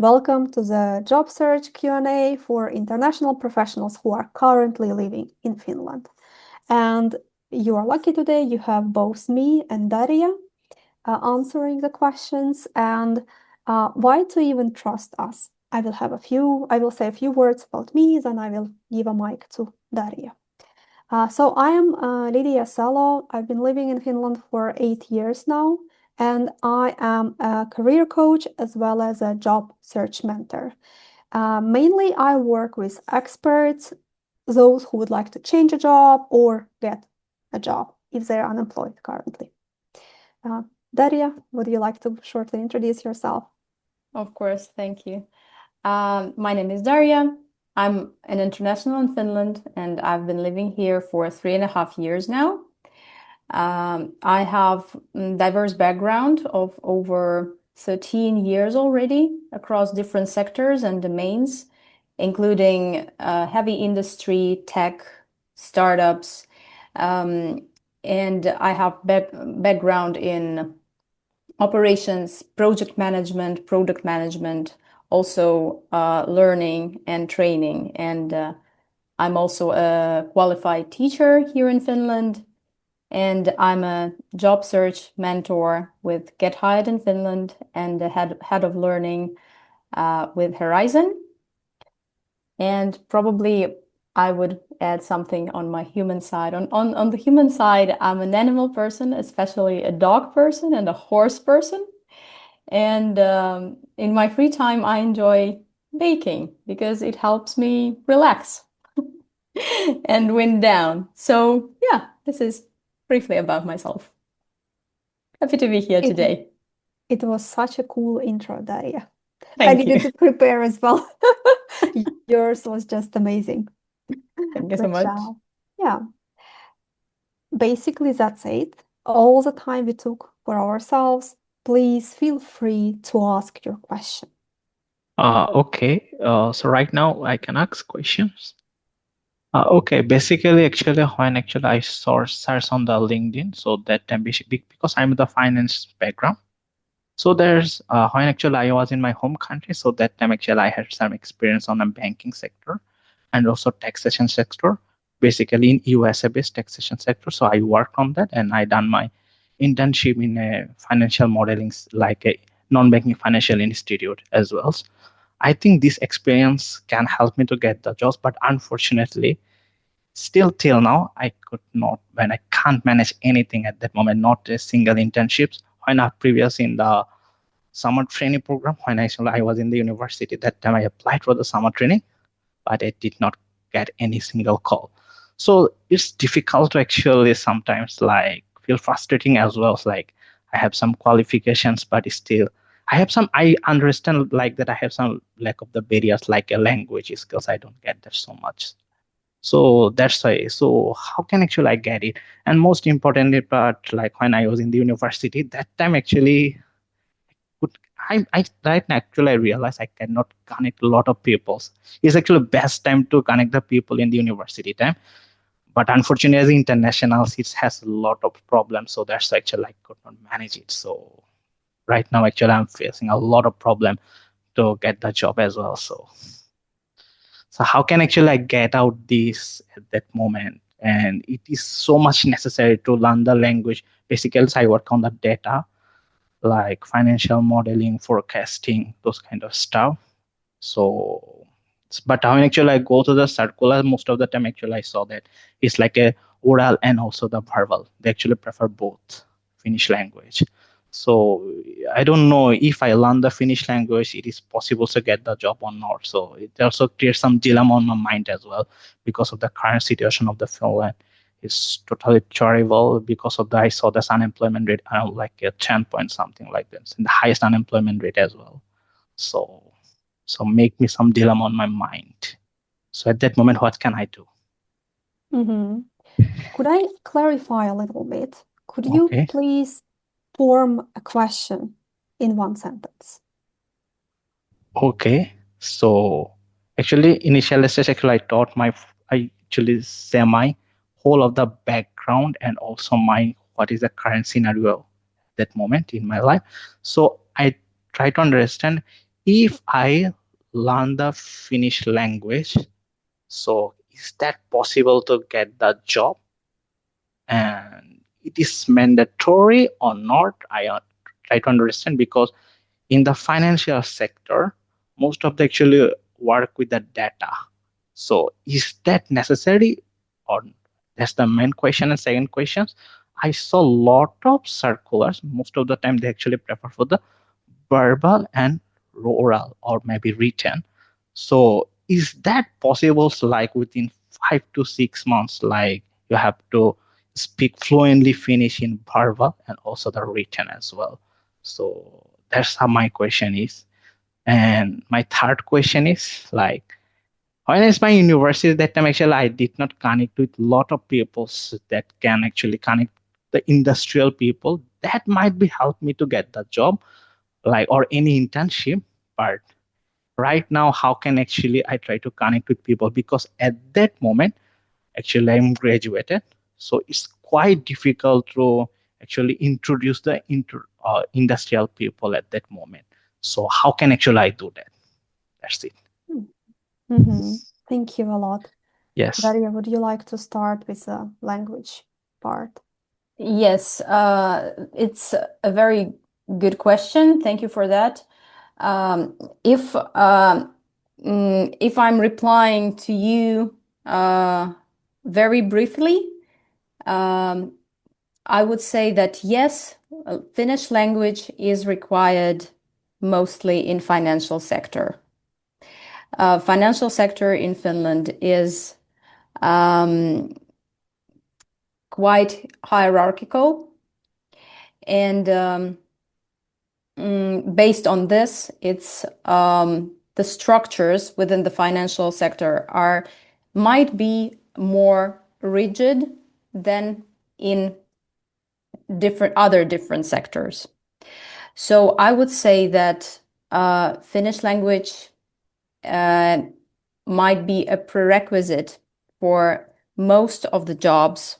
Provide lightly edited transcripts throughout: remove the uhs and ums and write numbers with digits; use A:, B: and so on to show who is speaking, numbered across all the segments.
A: Welcome to the job search Q&A for international professionals who are currently living in Finland. And you are lucky today, you have both me and Daria answering the questions and why to even trust us. I will say a few words about me, then I will give a mic to Daria. So I am Lidiia Salo. I've been living in Finland for 8 years now, and I am a career coach as well as a job search mentor. Mainly, I work with experts, those who would like to change a job or get a job if they're unemployed currently. Daria, would you like to shortly introduce yourself?
B: Of course, thank you. My name is Daria. I'm an international in Finland, and I've been living here for 3.5 years now. I have diverse background of over 13 years already across different sectors and domains, including heavy industry, tech, startups, and I have background in operations, project management, product management, also learning and training. And I'm also a qualified teacher here in Finland. And I'm a job search mentor with Get Hired in Finland and the head of learning with Horizon. And probably I would add something on my human side. On the human side, I'm an animal person, especially a dog person and a horse person. And in my free time, I enjoy baking because it helps me relax and wind down. So yeah, this is briefly about myself. Happy to be here
A: It,
B: today.
A: it was such a cool intro, Daria. I
B: Thank you.
A: needed to prepare as well. Yours was just amazing.
B: Thank you so
A: Good
B: much.
A: job. Yeah, basically that's it. All the time we took for ourselves. Please feel free to ask your question.
C: Okay. So right now I can ask questions. Okay. Basically, actually, when actually I saw search on the LinkedIn, so that time because I'm the finance background. So there's when actually I was in my home country, so that time actually I had some experience on the banking sector and also taxation sector, basically in USA based taxation sector. So I worked on that and I done my internship in a financial modeling like a non-banking financial institute as well. I think this experience can help me to get the jobs, but unfortunately, still till now, I could not, when I can't manage anything at that moment, not a single internships. When I previous in the summer training program, when I was in the university, that time I applied for the summer training, but I did not get any single call. So it's difficult to actually sometimes like feel frustrating as well. It's like I have some qualifications, but still I understand like that I have some lack of the barriers like a language skills. I don't get that so much. So that's why. So how can actually I get it? And most importantly, but like when I was in the university, that time actually could I right now actually I realize I cannot connect a lot of people. It's actually best time to connect the people in the university time. But unfortunately, as internationals, it has a lot of problems. So that's actually I could not manage it. So right now, actually, I'm facing a lot of problem to get the job as well. So how can actually I get out this at that moment? And it is so much necessary to learn the language. Basically, I work on the data like financial modeling, forecasting, those kind of stuff. So, but when actually I go to the circular, most of the time actually I saw that it's like a oral and also the verbal. They actually prefer both Finnish language. So I don't know if I learn the Finnish language, it is possible to get the job or not. So it also creates some dilemma on my mind as well because of the current situation of the Finland. It's totally terrible because of the I saw this unemployment rate around like a 10 point something like this, and the highest unemployment rate as well. So make me some dilemma on my mind. So at that moment, what can I do?
A: Mhm. Could I clarify a little bit? Could you
C: Okay.
A: please form a question in one sentence?
C: Okay. So actually, initial stage, actually, I actually say my whole of the background and also my what is the current scenario at that moment in my life. So I try to understand if I learn the Finnish language, so is that possible to get the job? And it is mandatory or not? I try to understand, because in the financial sector, most of the actually work with the data. So is that necessary or that's the main question. And second question, I saw a lot of circulars. Most of the time they actually prefer for the verbal and oral or maybe written. So is that possible? So like within 5 to 6 months, like you have to speak fluently Finnish in verbal and also the written as well. So that's how my question is. And my third question is like, when it's my university, that time actually I did not connect with a lot of people that can actually connect the industrial people that might be help me to get the job, like or any internship. But right now, how can actually I try to connect with people, because at that moment actually I'm graduated, so it's quite difficult to actually introduce the industrial people at that moment. So how can actually I do that? That's it.
A: Mm-hmm. Thank you a lot.
C: Yes.
A: Daria, would you like to start with the language part?
B: Yes, it's a very good question. Thank you for that. Um, if um, if I'm replying to you very briefly, um, I would say that yes, Finnish language is required mostly in financial sector. Financial sector in Finland is quite hierarchical, and based on this, it's the structures within the financial sector might be more rigid than in different sectors. So I would say that Finnish language might be a prerequisite for most of the jobs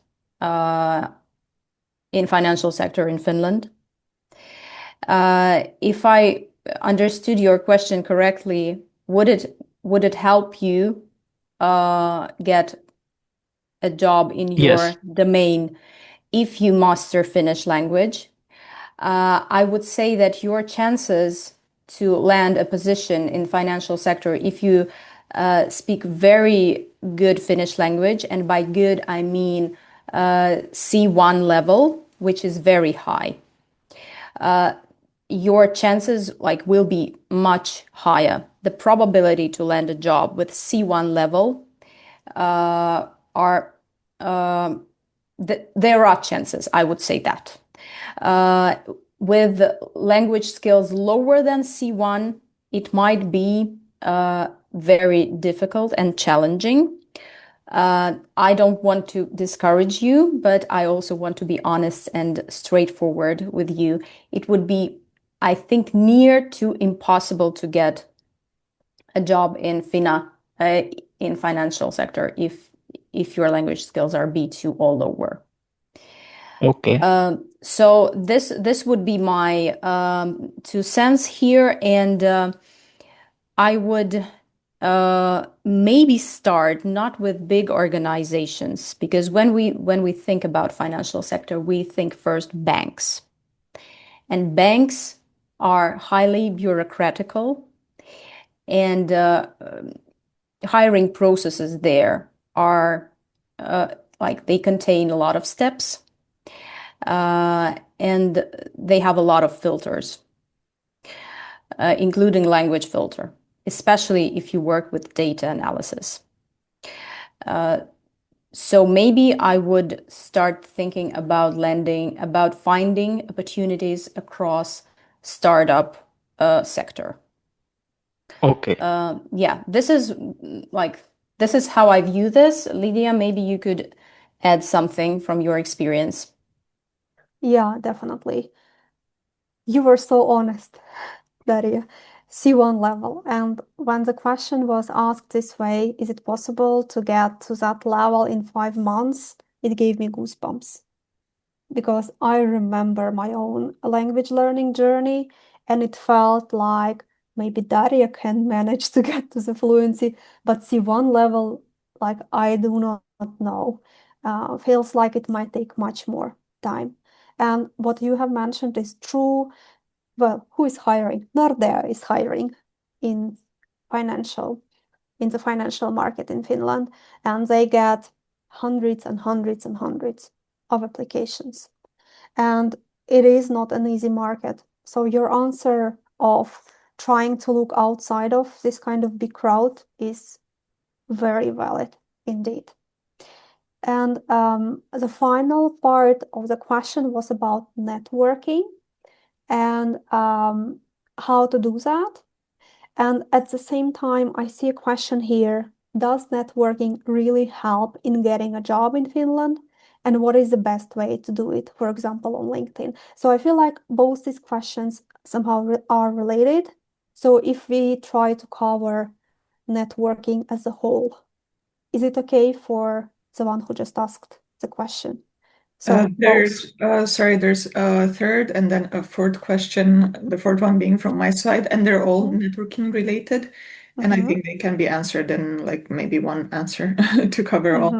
B: in financial sector in Finland. If I understood your question correctly, would it help you get a job in
C: Yes.
B: your domain if you master Finnish language? I would say that your chances to land a position in financial sector, if you speak very good Finnish language, and by good I mean C1 level, which is very high, your chances will be much higher. The probability to land a job with C1 level are there are chances, I would say that. With language skills lower than C1, it might be very difficult and challenging. I don't want to discourage you, but I also want to be honest and straightforward with you. It would be, I think, near to impossible to get a job in in financial sector if your language skills are B2 or lower.
C: Okay.
B: So this would be my 2 cents here, and I would maybe start not with big organizations, because when we think about financial sector, we think first banks, and banks are highly bureaucratical, and hiring processes there are they contain a lot of steps, and they have a lot of filters, including language filter, especially if you work with data analysis. So maybe I would start thinking about finding opportunities across startup sector.
C: Okay.
B: Yeah, this is how I view this. Lidiia, maybe you could add something from your experience.
A: Yeah, definitely. You were so honest, Daria. C1 level. And when the question was asked this way, is it possible to get to that level in 5 months? It gave me goosebumps because I remember my own language learning journey, and it felt like maybe Daria can manage to get to the fluency, but C1 level, like I do not know. Feels like it might take much more time. And what you have mentioned is true. Well, who is hiring? Nordea is hiring in the financial market in Finland, and they get hundreds and hundreds and hundreds of applications. And it is not an easy market. So your answer of trying to look outside of this kind of big crowd is very valid indeed. And the final part of the question was about networking and how to do that. And at the same time, I see a question here. Does networking really help in getting a job in Finland? And what is the best way to do it, for example, on LinkedIn? So I feel like both these questions somehow are related. So if we try to cover networking as a whole, is it okay for the one who just asked the question? So
D: there's a third and then a fourth question, the fourth one being from my side, and they're all networking related. And I think they can be answered in like maybe one answer to cover all,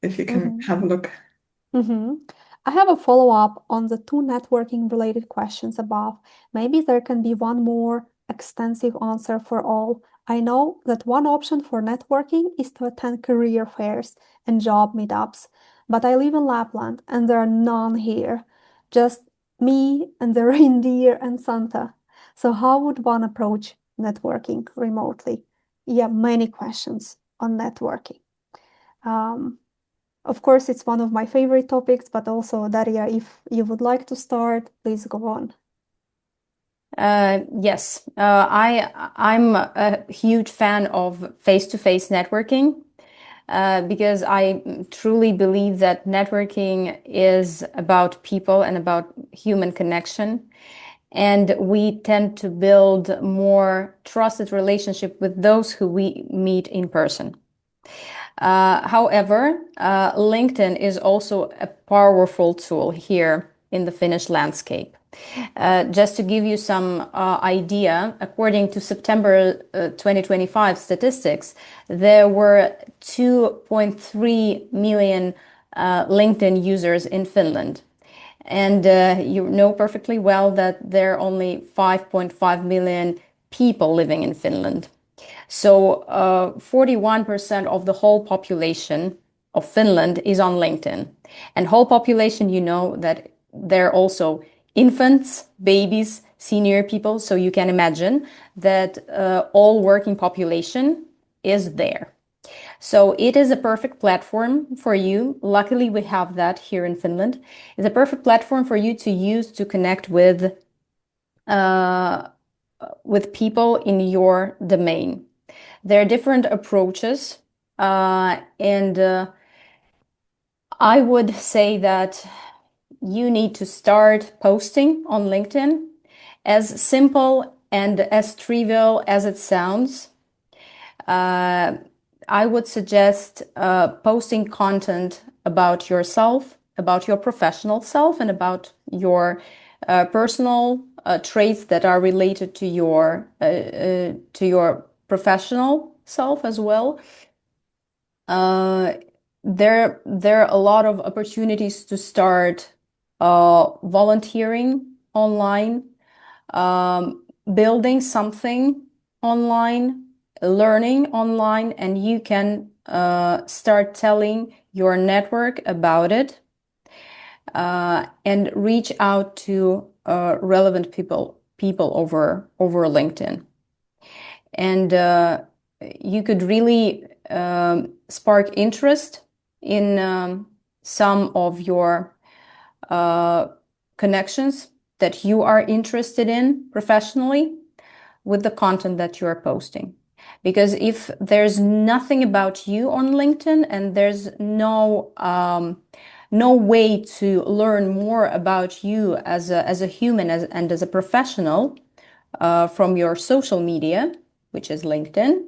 D: if you can have a look.
A: I have a follow-up on the two networking related questions above. Maybe there can be one more extensive answer for all. I know that one option for networking is to attend career fairs and job meetups, but I live in Lapland and there are none here, just me and the reindeer and Santa. So how would one approach networking remotely? Yeah, many questions on networking. Of course, it's one of my favorite topics, but also, Daria, if you would like to start, please go on.
B: Yes, I'm a huge fan of face-to-face networking because I truly believe that networking is about people and about human connection. And we tend to build more trusted relationship with those who we meet in person. However, LinkedIn is also a powerful tool here in the Finnish landscape. Just to give you some idea, according to September 2025 statistics, there were 2.3 million LinkedIn users in Finland. And you know perfectly well that there are only 5.5 million people living in Finland. So 41% of the whole population of Finland is on LinkedIn. And whole population, you know that they're also infants, babies, senior people. So you can imagine that all working population is there. So it is a perfect platform for you. Luckily, we have that here in Finland. It's a perfect platform for you to use to connect with people in your domain. There are different approaches, and I would say that you need to start posting on LinkedIn, as simple and as trivial as it sounds. I would suggest posting content about yourself, about your professional self, and about your personal traits that are related to your professional self as well. There are a lot of opportunities to start volunteering online, building something online, learning online, and you can start telling your network about it and reach out to relevant people over LinkedIn. And you could really spark interest in some of your connections that you are interested in professionally with the content that you are posting. Because if there's nothing about you on LinkedIn and there's no way to learn more about you as a human and as a professional from your social media, which is LinkedIn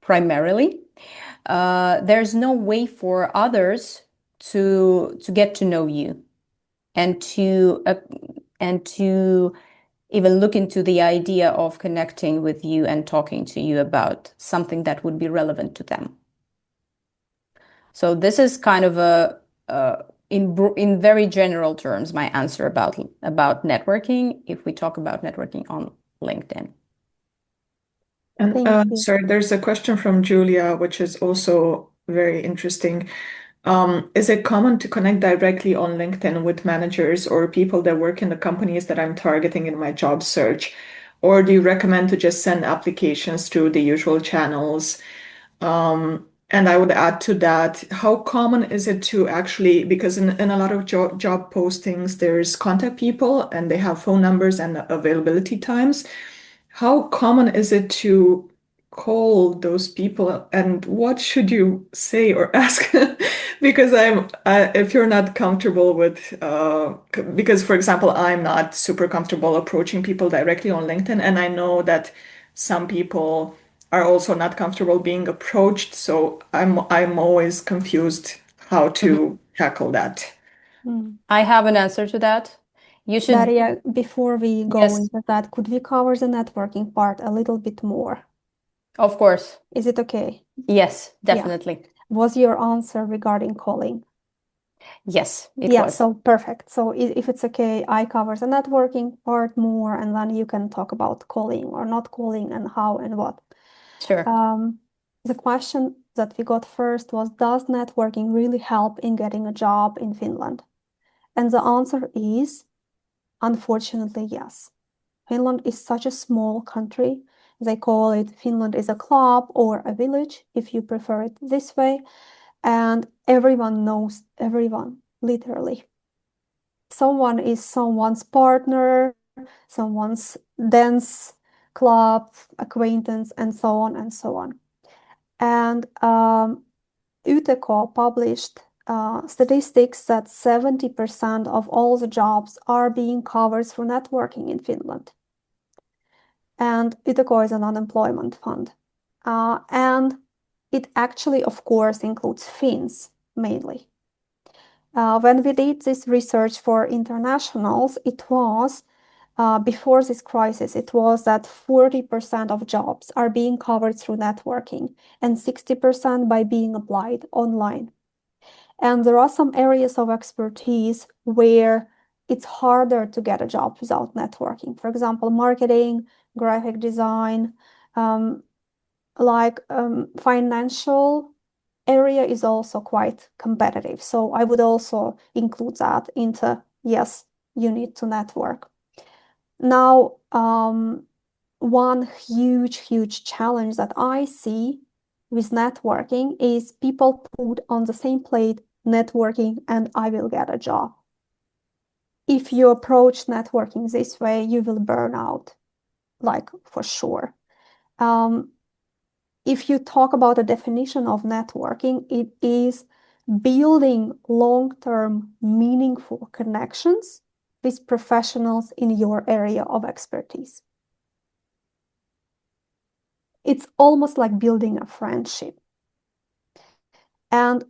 B: primarily, there's no way for others to get to know you and to even look into the idea of connecting with you and talking to you about something that would be relevant to them. So this is kind of in very general terms, my answer about networking, if we talk about networking on LinkedIn.
D: And sorry, there's a question from Julia, which is also very interesting. Is it common to connect directly on LinkedIn with managers or people that work in the companies that I'm targeting in my job search? Or do you recommend to just send applications through the usual channels? And I would add to that, how common is it to actually, because in a lot of job postings, there's contact people and they have phone numbers and availability times. How common is it to call those people and what should you say or ask? Because if you're not comfortable with, because for example, I'm not super comfortable approaching people directly on LinkedIn, and I know that some people are also not comfortable being approached. So I'm always confused how to tackle that.
B: I have an answer to that. You should.
A: Daria, before we go
B: Yes.
A: into that, could we cover the networking part a little bit more?
B: Of course.
A: Is it okay?
B: Yes, definitely.
A: Was your answer regarding calling?
B: Yes, it was.
A: So perfect. So if it's okay, I cover the networking part more, and then you can talk about calling or not calling and how and what.
B: Sure.
A: The question that we got first was, does networking really help in getting a job in Finland? And the answer is, unfortunately, yes. Finland is such a small country. They call it Finland is a club or a village, if you prefer it this way. And everyone knows everyone, literally. Someone is someone's partner, someone's dance club, acquaintance, and so on and so on. And UTK published statistics that 70% of all the jobs are being covered through networking in Finland. And UTK is an unemployment fund. And it actually, of course, includes Finns mainly. When we did this research for internationals, it was, before this crisis, it was that 40% of jobs are being covered through networking and 60% by being applied online. And there are some areas of expertise where it's harder to get a job without networking. For example, marketing, graphic design, financial area is also quite competitive. So I would also include that into, yes, you need to network. Now, one huge challenge that I see with networking is people put on the same plate networking and I will get a job. If you approach networking this way, you will burn out, like for sure. If you talk about a definition of networking, it is building long-term meaningful connections with professionals in your area of expertise. It's almost like building a friendship. And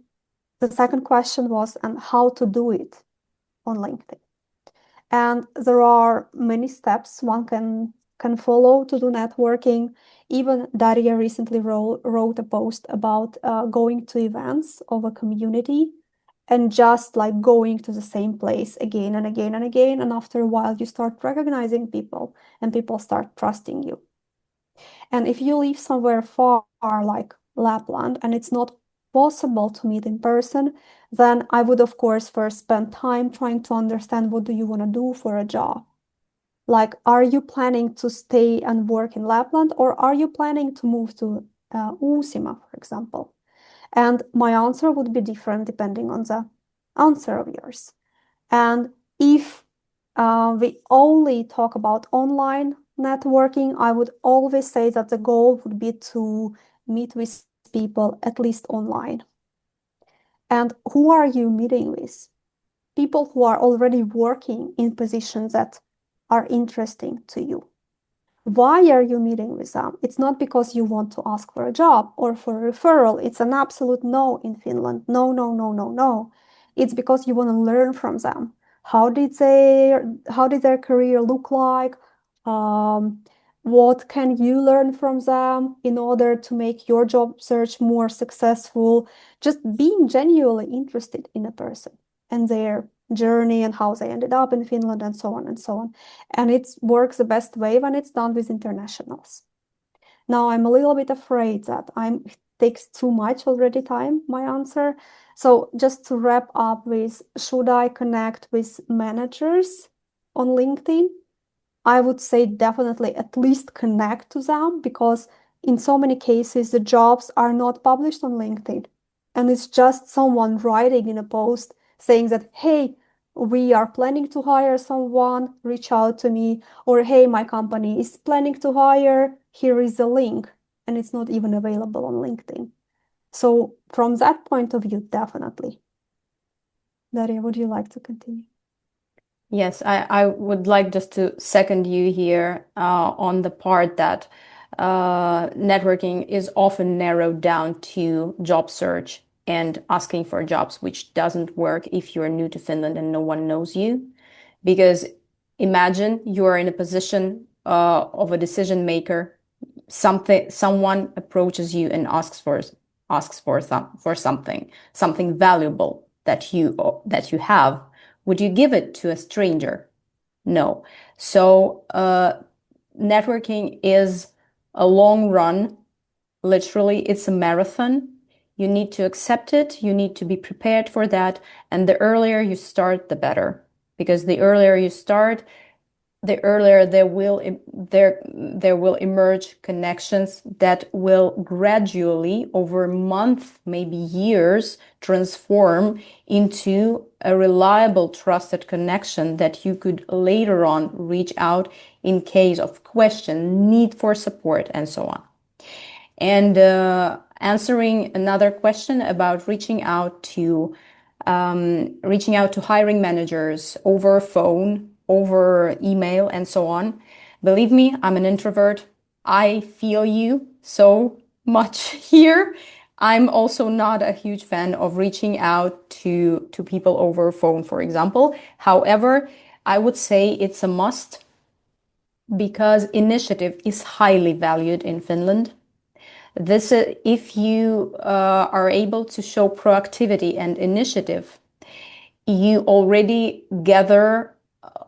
A: the second question was, and how to do it on LinkedIn. And there are many steps one can follow to do networking. Even Daria recently wrote a post about going to events of a community and just like going to the same place again and again and again. And after a while, you start recognizing people and people start trusting you. And if you live somewhere far like Lapland and it's not possible to meet in person, then I would, of course, first spend time trying to understand what do you want to do for a job. Like, are you planning to stay and work in Lapland or are you planning to move to Uusimaa, for example? And my answer would be different depending on the answer of yours. And if we only talk about online networking, I would always say that the goal would be to meet with people at least online. And who are you meeting with? People who are already working in positions that are interesting to you. Why are you meeting with them? It's not because you want to ask for a job or for a referral. It's an absolute no in Finland. No, no, no, no, no. It's because you want to learn from them. How did their career look like? What can you learn from them in order to make your job search more successful? Just being genuinely interested in a person and their journey and how they ended up in Finland and so on and so on. And it works the best way when it's done with internationals. Now I'm a little bit afraid that it takes too much already time, my answer. So just to wrap up with, should I connect with managers on LinkedIn? I would say definitely at least connect to them, because in so many cases the jobs are not published on LinkedIn. And it's just someone writing in a post saying that, hey, we are planning to hire someone, reach out to me, or hey, my company is planning to hire, here is the link, and it's not even available on LinkedIn. So from that point of view, definitely. Daria, would you like to continue?
B: Yes, I would like just to second you here on the part that networking is often narrowed down to job search and asking for jobs, which doesn't work if you're new to Finland and no one knows you. Because imagine you are in a position of a decision maker, someone approaches you and asks for something valuable that you have. Would you give it to a stranger? No. So networking is a long run. Literally, it's a marathon. You need to accept it. You need to be prepared for that. And the earlier you start, the better. Because the earlier you start, the earlier there will emerge connections that will gradually, over months, maybe years, transform into a reliable, trusted connection that you could later on reach out in case of question, need for support, and so on. And answering another question about reaching out to hiring managers over phone, over email, and so on. Believe me, I'm an introvert. I feel you so much here. I'm also not a huge fan of reaching out to people over phone, for example. However, I would say it's a must, because initiative is highly valued in Finland. If you are able to show proactivity and initiative, you already gather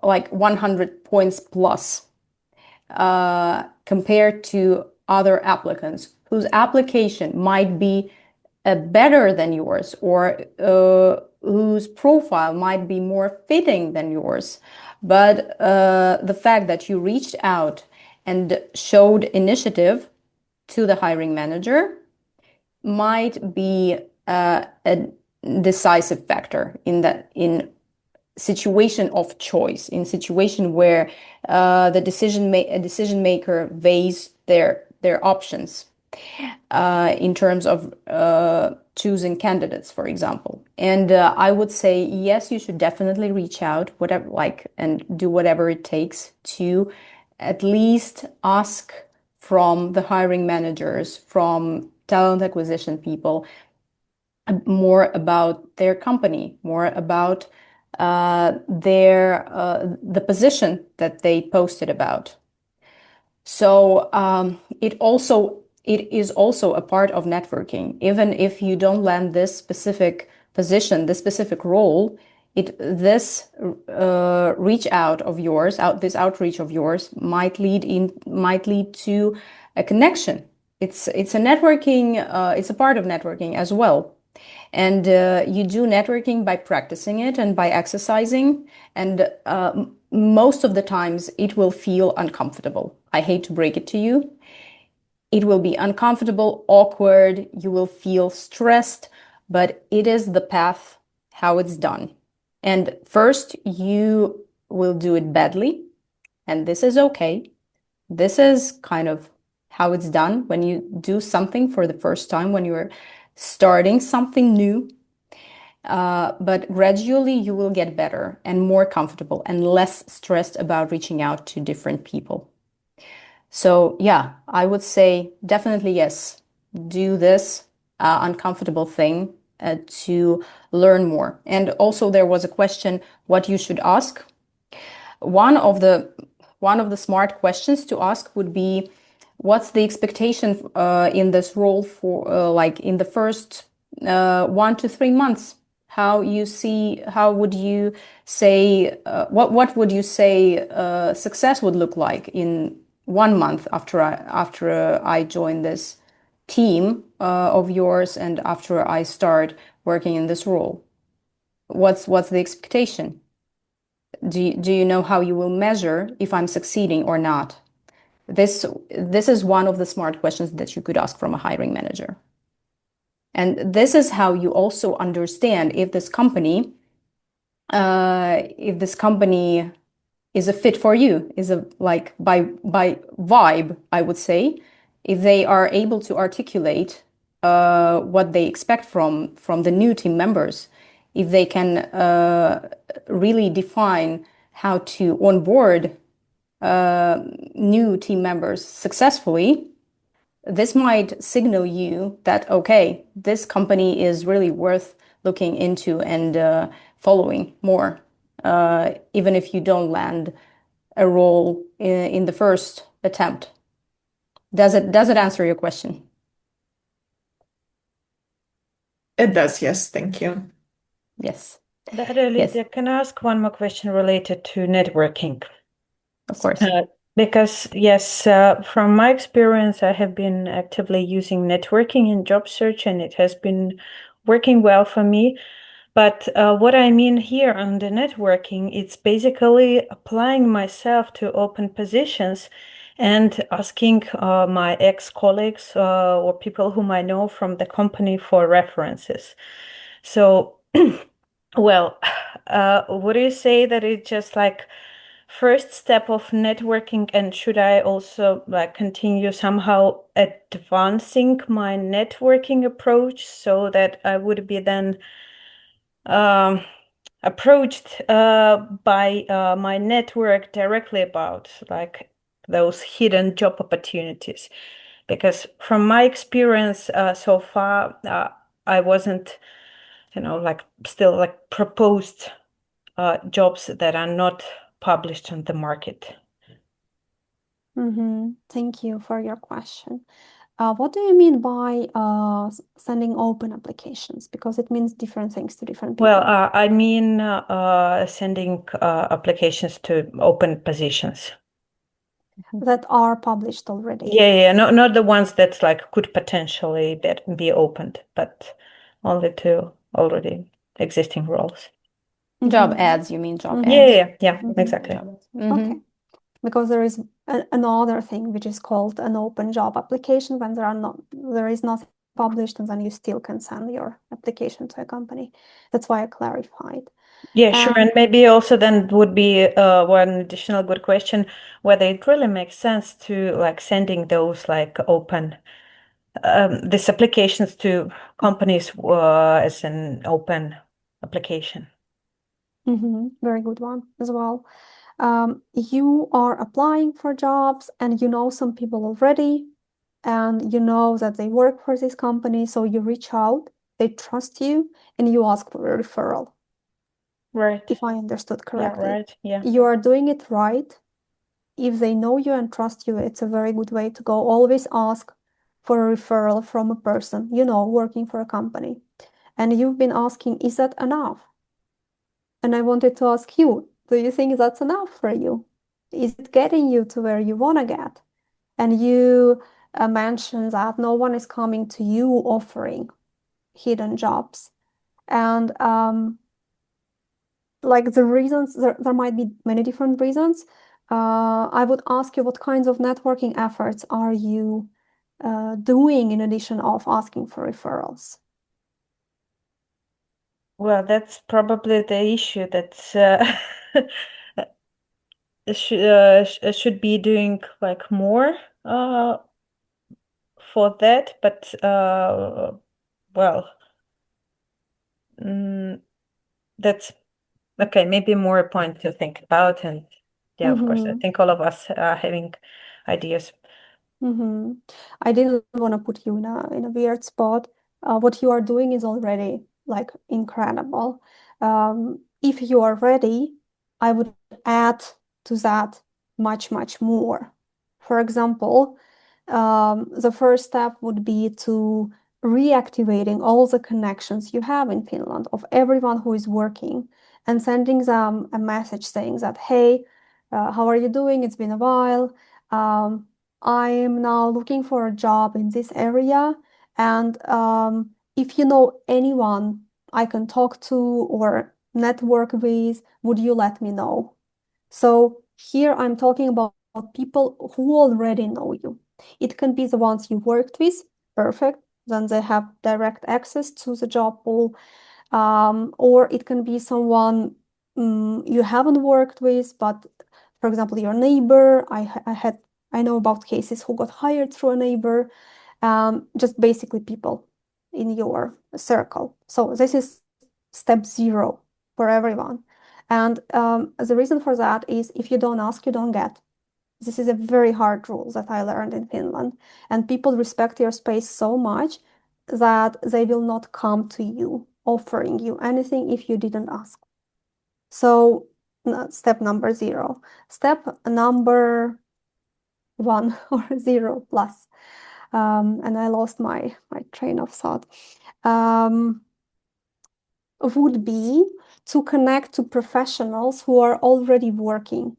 B: like 100 points plus compared to other applicants whose application might be better than yours, or whose profile might be more fitting than yours. But the fact that you reached out and showed initiative to the hiring manager might be a decisive factor in situation of choice, in situation where a decision maker weighs their options in terms of choosing candidates, for example. And I would say, yes, you should definitely reach out, and do whatever it takes to at least ask from the hiring managers, from talent acquisition people, more about their company, more about the position that they posted about. So it is also a part of networking. Even if you don't land this specific position, this specific role, this outreach of yours might lead to a connection. It's a networking. It's a part of networking as well. And you do networking by practicing it and by exercising. And most of the times it will feel uncomfortable. I hate to break it to you. It will be uncomfortable, awkward. You will feel stressed, but it is the path how it's done. And first you will do it badly, and this is okay. This is kind of how it's done when you do something for the first time, when you're starting something new. But gradually you will get better and more comfortable and less stressed about reaching out to different people. So yeah, I would say definitely yes, do this uncomfortable thing to learn more. And also there was a question what you should ask. One of the one of the smart questions to ask would be, what's the expectation in this role for like in the first 1 to 3 months? How would you say, what would you say success would look like in 1 month after I join this team of yours and after I start working in this role? What's the expectation? Do you know how you will measure if I'm succeeding or not? This is one of the smart questions that you could ask from a hiring manager. And this is how you also understand if this company is a fit for you, is a like by vibe, I would say, if they are able to articulate what they expect from the new team members, if they can really define how to onboard new team members successfully, this might signal you that, okay, this company is really worth looking into and following more, even if you don't land a role in the first attempt. Does it answer your question?
D: It does, yes. Thank you.
B: Yes.
E: Daria,
B: Yes.
E: can I ask one more question related to networking?
B: Of course.
E: Because yes, from my experience, I have been actively using networking in job search, and it has been working well for me. But what I mean here on the networking, it's basically applying myself to open positions and asking my ex-colleagues or people whom I know from the company for references. So, well, would you say that it's just like first step of networking, and should I also like continue somehow advancing my networking approach so that I would be then approached by my network directly about like those hidden job opportunities? Because from my experience so far, I wasn't, like still like proposed jobs that are not published on the market.
A: Thank you for your question. What do you mean by sending open applications? Because it means different things to different people.
E: Well, I mean sending applications to open positions.
A: That are published already.
E: Yeah, not the ones that like could potentially be opened, but only to already existing roles.
B: Job ads, you mean job ads?
E: Yeah, exactly.
A: Okay. Because there is another thing which is called an open job application when there is nothing published, and then you still can send your application to a company. That's why I clarified.
E: Yeah, sure. And maybe also then would be one additional good question, whether it really makes sense to like sending those like open these applications to companies as an open application.
A: Very good one as well. You are applying for jobs and you know some people already, and you know that they work for this company, so you reach out, they trust you, and you ask for a referral.
E: Right.
A: If I understood correctly.
E: Yeah, right. Yeah.
A: You are doing it right. If they know you and trust you, it's a very good way to go. Always ask for a referral from a person, working for a company. And you've been asking, is that enough? And I wanted to ask you, do you think that's enough for you? Is it getting you to where you want to get? And you mentioned that no one is coming to you offering hidden jobs. And like the reasons, there might be many different reasons. I would ask you, what kinds of networking efforts are you doing in addition of asking for referrals?
E: Well, that's probably the issue that should be doing like more for that, but well, that's okay. Maybe more a point to think about, and yeah, of course, I think all of us are having ideas.
A: I didn't want to put you in a weird spot. What you are doing is already like incredible. If you are ready, I would add to that much, much more. For example, the first step would be to reactivating all the connections you have in Finland of everyone who is working and sending them a message saying that, hey, how are you doing? It's been a while. I am now looking for a job in this area. And if you know anyone I can talk to or network with, would you let me know? So here I'm talking about people who already know you. It can be the ones you worked with, perfect, then they have direct access to the job pool. Or it can be someone you haven't worked with, but for example, your neighbor. I know about cases who got hired through a neighbor, just basically people in your circle. So this is step 0 for everyone. And the reason for that is if you don't ask, you don't get. This is a very hard rule that I learned in Finland. And people respect your space so much that they will not come to you offering you anything if you didn't ask. So step number 0. Step number 1 or 0 plus. And I lost my train of thought. Would be to connect to professionals who are already working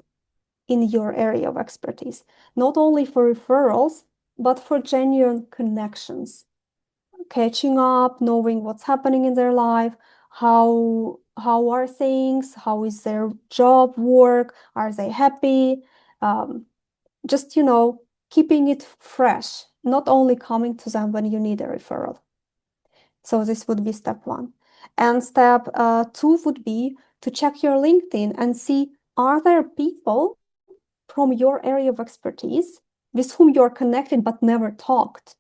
A: in your area of expertise, not only for referrals, but for genuine connections, catching up, knowing what's happening in their life, how are things, how is their job work, are they happy, just keeping it fresh, not only coming to them when you need a referral. So this would be step 1. And step 2 would be to check your LinkedIn and see, are there people from your area of expertise with whom you're connected but never talked?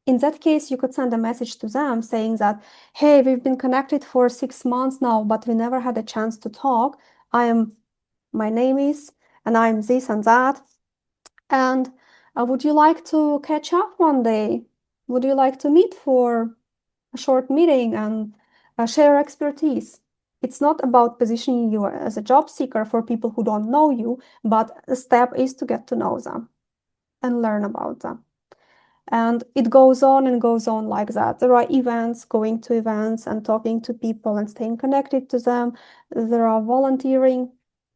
A: In that case, you could send a message to them saying that, hey, we've been connected for 6 months now, but we never had a chance to talk. My name is, and I'm this and that. And would you like to catch up one day? Would you like to meet for a short meeting and share expertise? It's not about positioning you as a job seeker for people who don't know you, but the step is to get to know them and learn about them. And it goes on and goes on like that. There are events, going to events and talking to people and staying connected to them. There are volunteering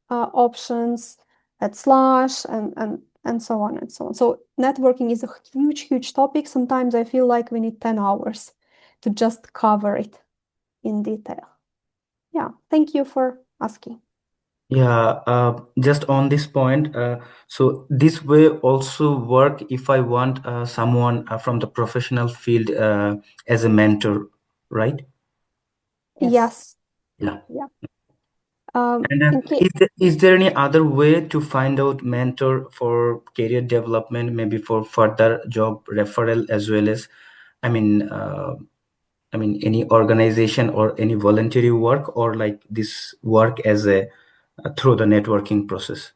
A: options at Slash and so on and so on. So networking is a huge, huge topic. Sometimes I feel like we need 10 hours to just cover it in detail. Yeah, thank you for asking.
F: Yeah, just on this point, so this way also work if I want someone from the professional field as a mentor, right?
A: Yes.
F: Yeah.
A: Yeah.
F: And is there any other way to find out mentor for career development, maybe for further job referral as well as, I mean, any organization or any voluntary work, or like this work as a through the networking process?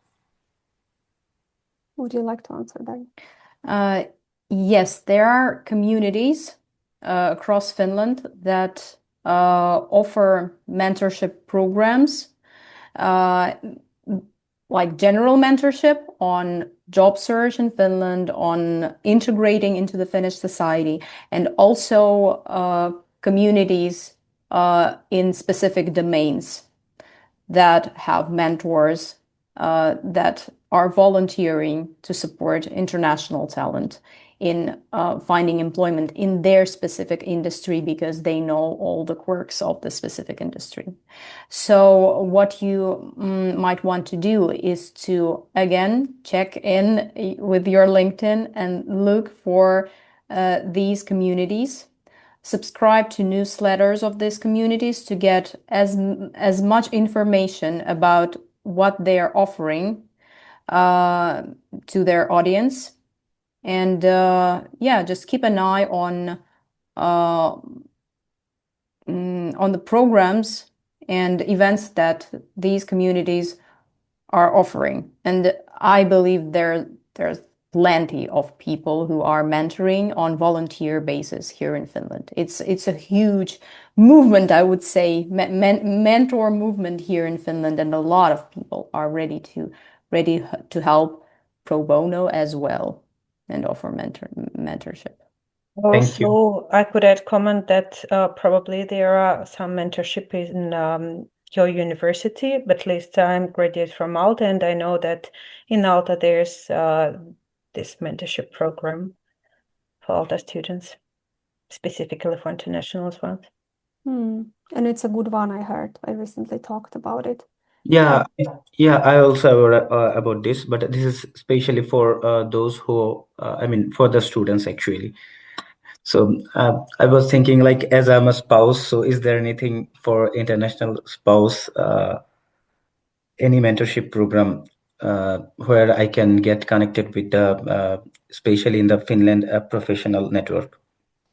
A: Would you like to answer that?
B: Yes, there are communities across Finland that offer mentorship programs, like general mentorship on job search in Finland, on integrating into the Finnish society, and also communities in specific domains that have mentors that are volunteering to support international talent in finding employment in their specific industry because they know all the quirks of the specific industry. So what you might want to do is to, again, check in with your LinkedIn and look for these communities. Subscribe to newsletters of these communities to get as much information about what they are offering to their audience. And yeah, just keep an eye on the programs and events that these communities are offering. And I believe there's plenty of people who are mentoring on volunteer basis here in Finland. It's a huge movement, I would say, mentor movement here in Finland, and a lot of people are ready to ready to help pro bono as well and offer mentorship.
F: Thank you.
E: Also, I could add comment that probably there are some mentorship in your university, but at least I'm graduate from Malta, and I know that in Malta there's this mentorship program for Malta students, specifically for international ones.
A: And it's a good one, I heard. I recently talked about it.
F: Yeah, I also aware about this, but this is especially for those who, for the students actually. So I was thinking, like, as I'm a spouse, so is there anything for international spouse, any mentorship program where I can get connected with the, especially in the Finland professional network?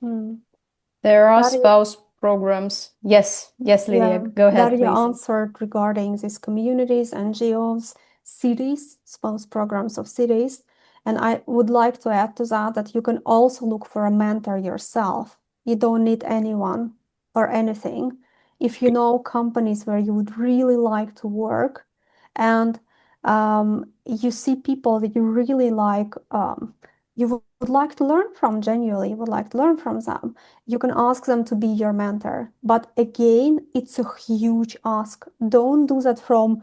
B: There are
A: Daria,
B: spouse programs. Yes, Lidiia, go ahead,
A: Daria
B: please.
A: answered regarding these communities, NGOs, cities, spouse programs of cities. And I would like to add to that you can also look for a mentor yourself. You don't need anyone or anything. If you know companies where you would really like to work and you see people that you really like, you would like to learn from genuinely, you would like to learn from them, you can ask them to be your mentor. But again, it's a huge ask. Don't do that from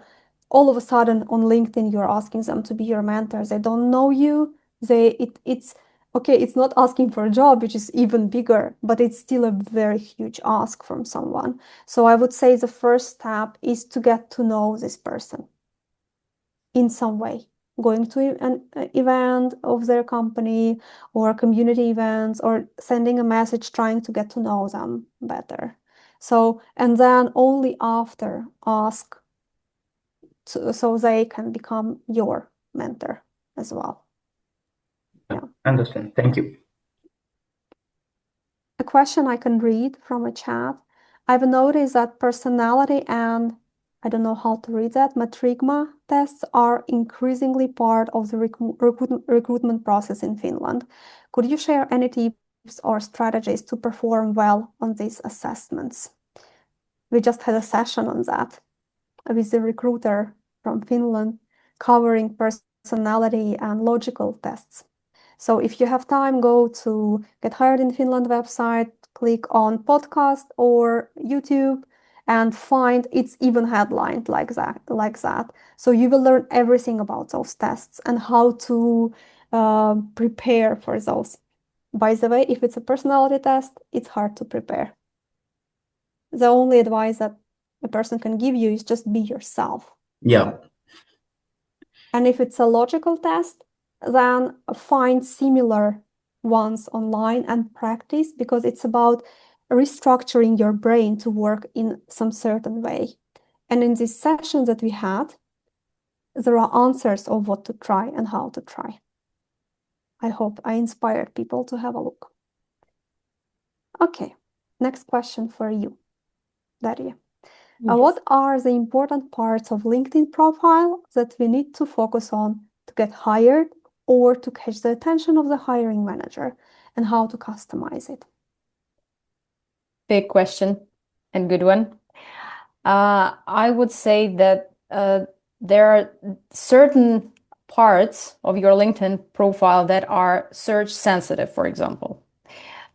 A: all of a sudden on LinkedIn, you're asking them to be your mentors. They don't know you. It's okay, it's not asking for a job, which is even bigger, but it's still a very huge ask from someone. So I would say the first step is to get to know this person in some way, going to an event of their company or community events, or sending a message trying to get to know them better. So, and then only after ask so they can become your mentor as well. Yeah.
F: Understand. Thank you.
A: A question I can read from a chat. I've noticed that personality and I don't know how to read that, matrigma tests are increasingly part of the recruitment process in Finland. Could you share any tips or strategies to perform well on these assessments? We just had a session on that with the recruiter from Finland covering personality and logical tests. So if you have time, go to Get Hired in Finland website, click on podcast or YouTube and find it's even headlined like that. So you will learn everything about those tests and how to prepare for those. By the way, if it's a personality test, it's hard to prepare. The only advice that a person can give you is just be yourself.
F: Yeah.
A: And if it's a logical test, then find similar ones online and practice, because it's about restructuring your brain to work in some certain way. And in this session that we had, there are answers of what to try and how to try. I hope I inspired people to have a look. Okay, next question for you, Daria.
B: Yes.
A: What are the important parts of LinkedIn profile that we need to focus on to get hired or to catch the attention of the hiring manager, and how to customize it?
B: Big question and good one. I would say that there are certain parts of your LinkedIn profile that are search sensitive, for example.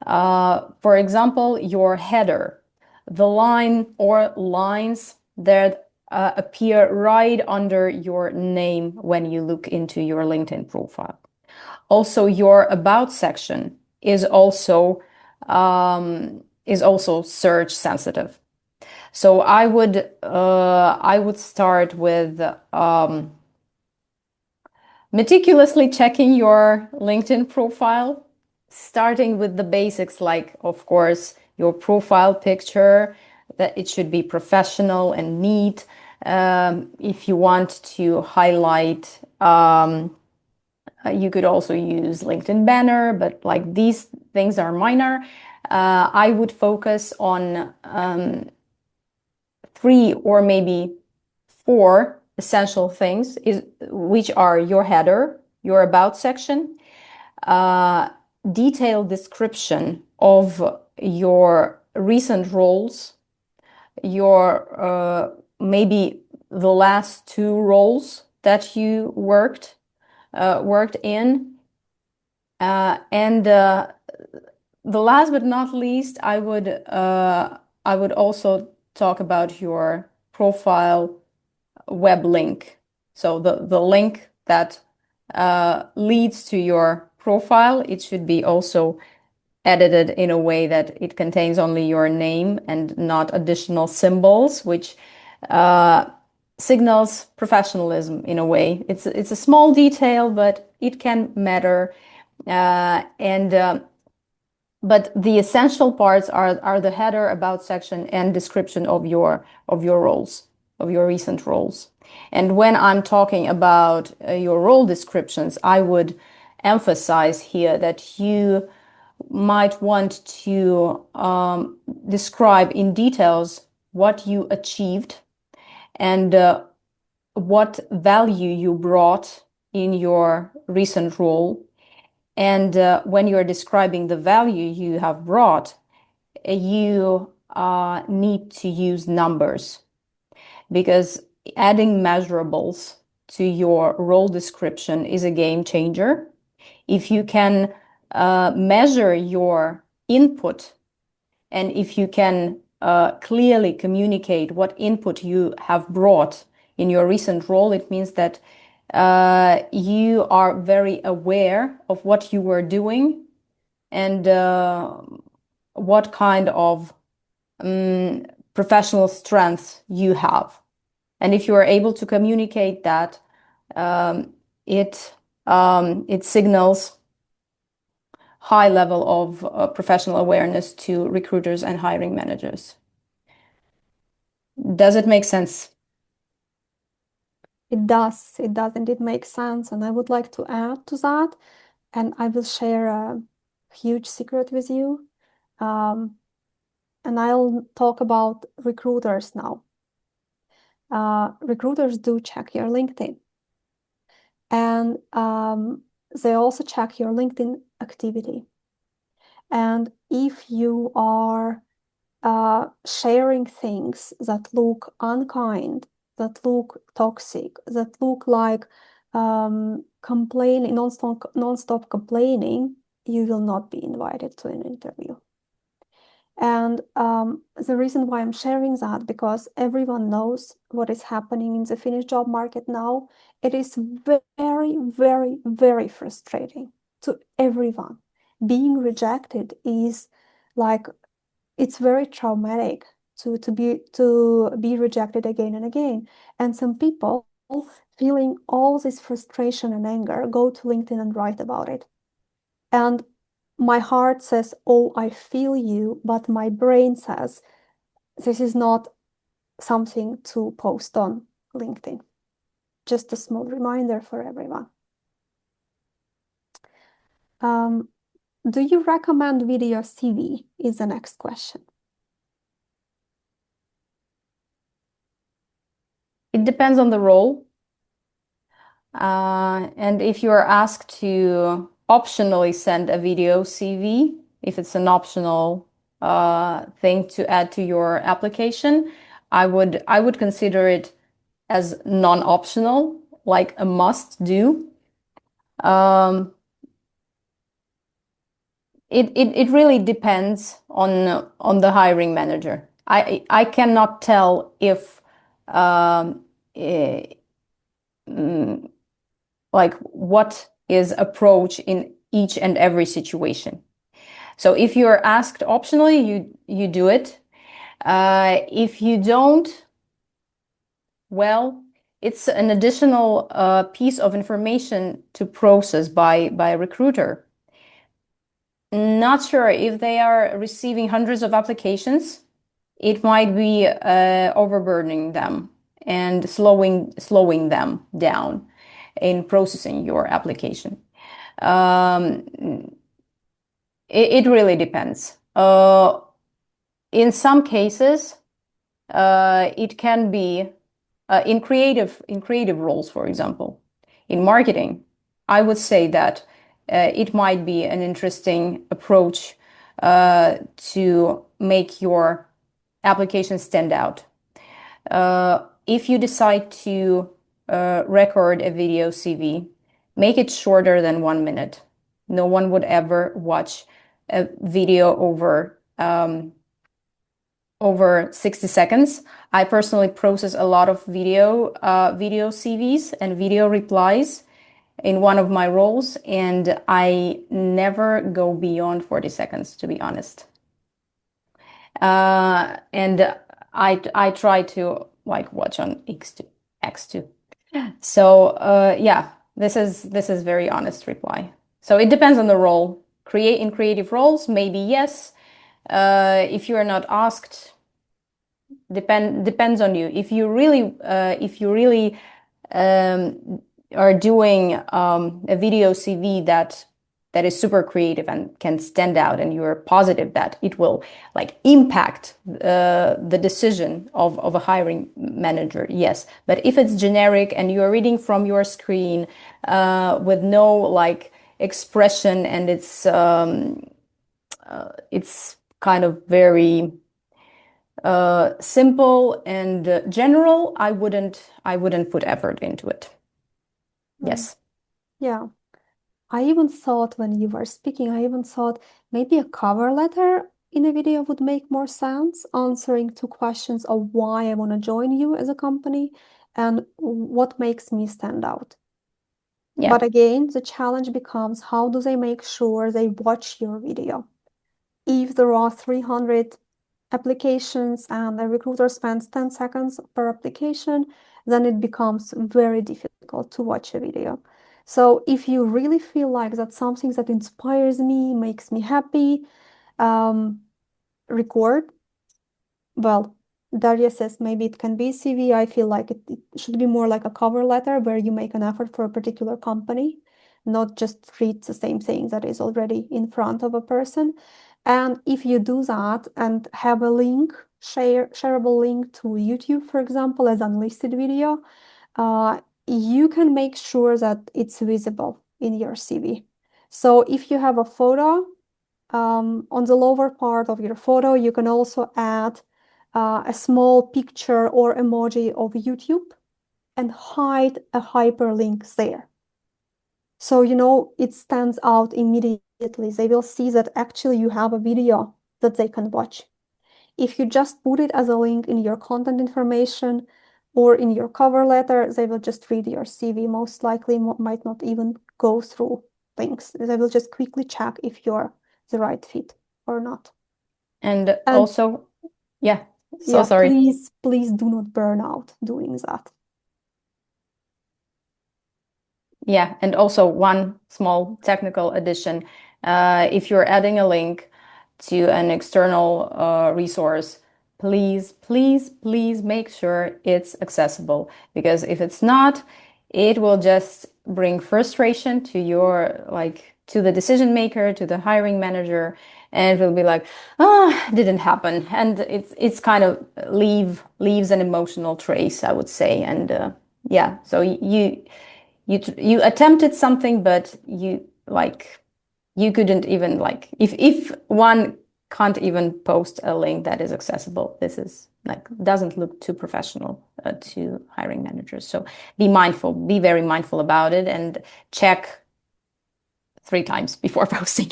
B: For example, your header, the line or lines that appear right under your name when you look into your LinkedIn profile. Also, your about section is also search sensitive. So I would start with meticulously checking your LinkedIn profile, starting with the basics, like, of course, your profile picture, that it should be professional and neat. If you want to highlight, you could also use LinkedIn banner, but like these things are minor. I would focus on 3 or maybe 4 essential things, which are your header, your about section, detailed description of your recent roles, your maybe the last 2 roles that you worked in. And the last but not least, I would also talk about your profile web link. So the link that leads to your profile, it should be also edited in a way that it contains only your name and not additional symbols, which signals professionalism in a way. It's a small detail, but it can matter. But the essential parts are the header, about section, and description of your roles, of your recent roles. And when I'm talking about your role descriptions, I would emphasize here that you might want to describe in details what you achieved and what value you brought in your recent role. And when you are describing the value you have brought, you need to use numbers, because adding measurables to your role description is a game changer. If you can measure your input, and if you can clearly communicate what input you have brought in your recent role, it means that you are very aware of what you were doing and what kind of professional strengths you have. And if you are able to communicate that, it signals high level of professional awareness to recruiters and hiring managers. Does it make sense?
A: It does. It does indeed make sense. And I would like to add to that, and I will share a huge secret with you. And I'll talk about recruiters now. Recruiters do check your LinkedIn. And they also check your LinkedIn activity. And if you are sharing things that look unkind, that look toxic, that look like complaining, non-stop complaining, you will not be invited to an interview. And the reason why I'm sharing that, because everyone knows what is happening in the Finnish job market now. It is very, very, very frustrating to everyone. Being rejected is like, it's very traumatic to be rejected again and again. And some people, feeling all this frustration and anger, go to LinkedIn and write about it. And my heart says, oh, I feel you, but my brain says, this is not something to post on LinkedIn. Just a small reminder for everyone. Do you recommend video CV is the next question.
B: It depends on the role. And if you are asked to optionally send a video CV, if it's an optional thing to add to your application, I would consider it as non-optional, like a must do. It really depends on the hiring manager. I cannot tell if like what is approach in each and every situation. So if you're asked optionally, you do it. If you don't, well, it's an additional piece of information to process by a recruiter. Not sure if they are receiving hundreds of applications. It might be overburdening them and slowing them down in processing your application. It really depends. In some cases, it can be in creative roles, for example, in marketing. I would say that it might be an interesting approach to make your application stand out. If you decide to record a video CV, make it shorter than 1 minute. No one would ever watch a video over 60 seconds. I personally process a lot of video CVs and video replies in one of my roles, and I never go beyond 40 seconds, to be honest. And I try to like watch on X2. So yeah, this is very honest reply. So it depends on the role. In creative roles, maybe yes. If you are not asked, depends on you. If you really are doing a video CV that is super creative and can stand out, and you're positive that it will like impact the decision of a hiring manager, yes. But if it's generic and you're reading from your screen with no like expression, and it's kind of very simple and general, I wouldn't put effort into it. Yes.
A: Yeah. I even thought when you were speaking, maybe a cover letter in a video would make more sense, answering to questions of why I want to join you as a company and what makes me stand out.
B: Yeah.
A: But again, the challenge becomes, how do they make sure they watch your video? If there are 300 applications and a recruiter spends 10 seconds per application, then it becomes very difficult to watch a video. So if you really feel like that's something that inspires me, makes me happy, record. Well, Daria says maybe it can be CV. I feel like it should be more like a cover letter where you make an effort for a particular company, not just read the same thing that is already in front of a person. And if you do that and have a link, shareable link to YouTube, for example, as unlisted video, you can make sure that it's visible in your CV. So if you have a photo, on the lower part of your photo, you can also add a small picture or emoji of YouTube and hide a hyperlink there. So, it stands out immediately. They will see that actually you have a video that they can watch. If you just put it as a link in your content information or in your cover letter, they will just read your CV. Most likely might not even go through links. They will just quickly check if you're the right fit or not.
B: And also, yeah, so
A: yeah,
B: sorry.
A: Please do not burn out doing that.
B: Yeah, and also one small technical addition. If you're adding a link to an external resource, please make sure it's accessible, because if it's not, it will just bring frustration to to the decision maker, to the hiring manager, and it will be like, didn't happen, and it's kind of leaves an emotional trace, I would say. And yeah, so you attempted something, but you couldn't even if one can't even post a link that is accessible, this is doesn't look too professional to hiring managers. So be very mindful about it, and check 3 times before posting.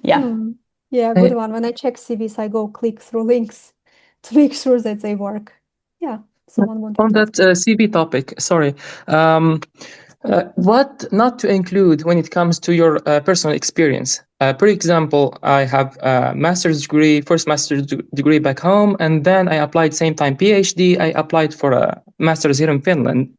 B: Yeah.
A: Yeah, good one. When I check CVs, I go click through links to make sure that they work. Yeah, someone wanted
G: on
A: to
G: that CV topic, sorry. What not to include when it comes to your personal experience? For example, I have a first master's degree back home, and then I applied same time PhD. I applied for a master's here in Finland,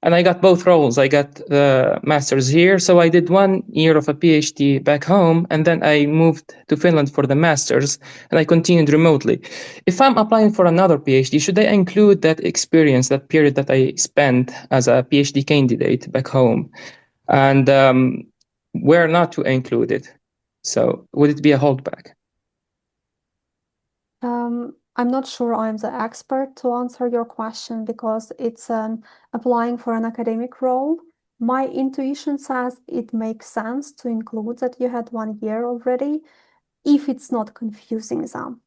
G: and I got both roles. I got the master's here, so I did 1 year of a PhD back home, and then I moved to Finland for the master's, and I continued remotely. If I'm applying for another PhD, should I include that experience, that period that I spent as a PhD candidate back home? And where not to include it? So would it be a holdback?
A: I'm not sure I'm the expert to answer your question, because it's applying for an academic role. My intuition says it makes sense to include that you had 1 year already, if it's not confusing them.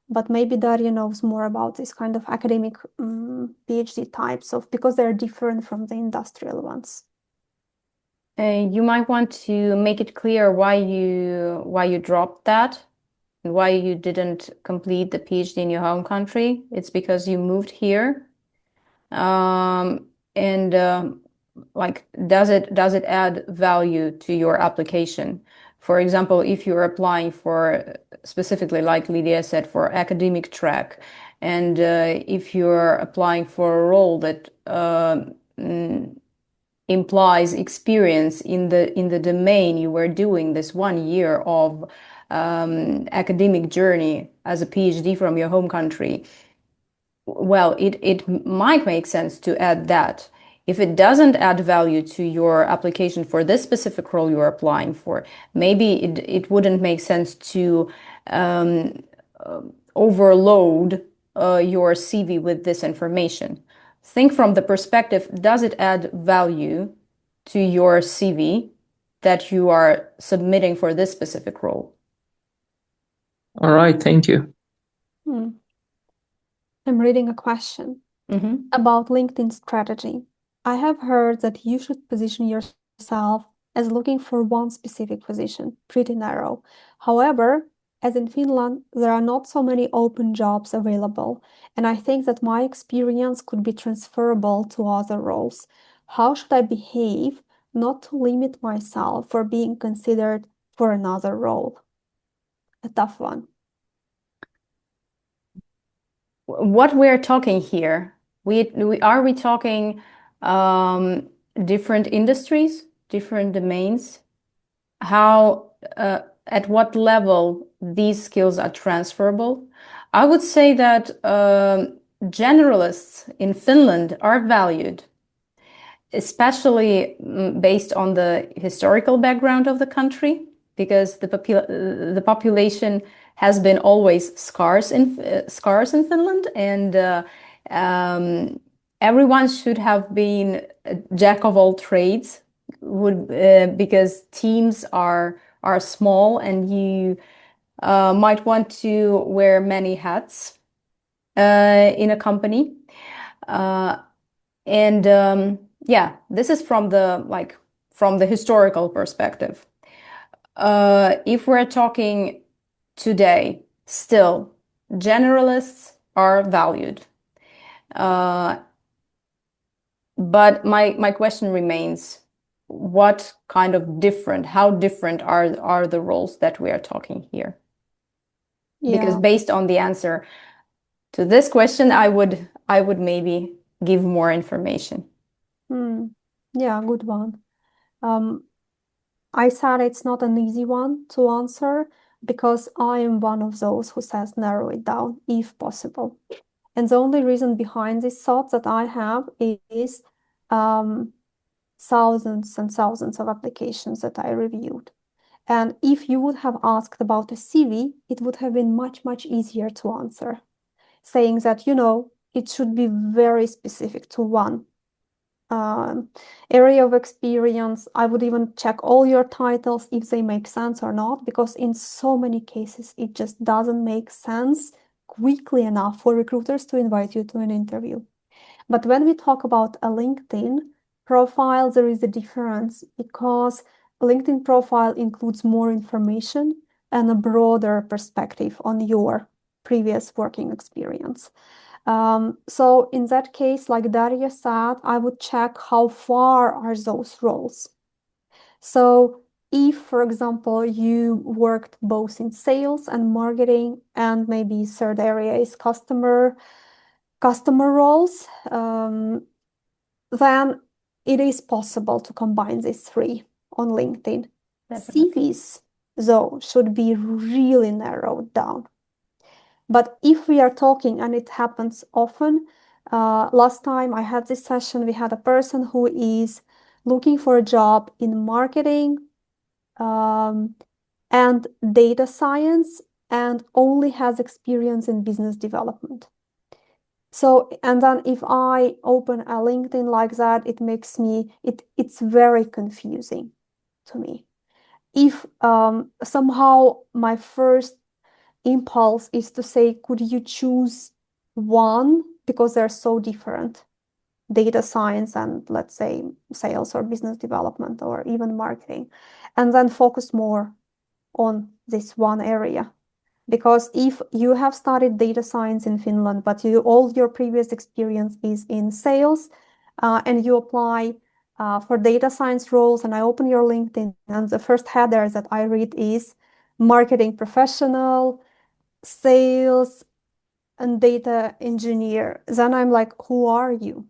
A: but maybe Daria knows more about this kind of academic PhD types because they're different from the industrial ones.
B: You might want to make it clear why you dropped that and why you didn't complete the PhD in your home country. It's because you moved here. Like, does it add value to your application? For example, if you're applying for, specifically, like Lidiia said, for academic track, and if you're applying for a role that implies experience in the domain you were doing this 1 year of academic journey as a PhD from your home country, well, it might make sense to add that. If it doesn't add value to your application for this specific role you're applying for, maybe it wouldn't make sense to overload your CV with this information. Think from the perspective, does it add value to your CV that you are submitting for this specific role?
G: All right, thank you.
A: I'm reading a question about LinkedIn strategy. I have heard that you should position yourself as looking for one specific position, pretty narrow. However, as in Finland, there are not so many open jobs available, and I think that my experience could be transferable to other roles. How should I behave not to limit myself for being considered for another role? A tough one.
B: What we're talking here, are we talking different industries, different domains? How, at what level these skills are transferable? I would say that generalists in Finland are valued, especially based on the historical background of the country, because the population has been always scarce in Finland, and everyone should have been a jack of all trades, because teams are small, and you might want to wear many hats in a company, yeah, this is from the historical perspective. If we're talking today, still, generalists are valued. But my question remains, how different are the roles that we are talking here?
A: Yeah.
B: Because based on the answer to this question, I would maybe give more information.
A: Yeah, good one. I said it's not an easy one to answer because I am one of those who says narrow it down if possible. And the only reason behind this thought that I have is thousands and thousands of applications that I reviewed. And if you would have asked about a CV, it would have been much, much easier to answer, saying that, it should be very specific to one area of experience. I would even check all your titles if they make sense or not, because in so many cases, it just doesn't make sense quickly enough for recruiters to invite you to an interview. But when we talk about a LinkedIn profile, there is a difference because a LinkedIn profile includes more information and a broader perspective on your previous working experience. So in that case, like Daria said, I would check how far are those roles. So if, for example, you worked both in sales and marketing, and maybe third area is customer roles, then it is possible to combine these three on LinkedIn.
B: Definitely.
A: CVs, though, should be really narrowed down. But if we are talking, and it happens often, last time I had this session, we had a person who is looking for a job in marketing and data science and only has experience in business development. So, and then if I open a LinkedIn like that, it makes it's very confusing to me. If somehow my first impulse is to say, could you choose one, because they're so different, data science and, let's say, sales or business development or even marketing, and then focus more on this one area. Because if you have studied data science in Finland, but all your previous experience is in sales, and you apply for data science roles, and I open your LinkedIn, and the first header that I read is marketing professional, sales, and data engineer, then I'm like, who are you?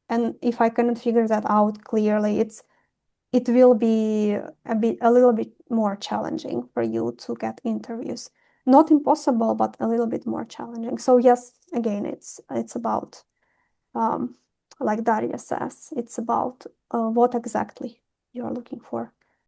A: And if I cannot figure that out clearly, it will be a little bit more challenging for you to get interviews. Not impossible, but a little bit more challenging. So yes, again, it's about, like Daria says, it's about what exactly you are looking for.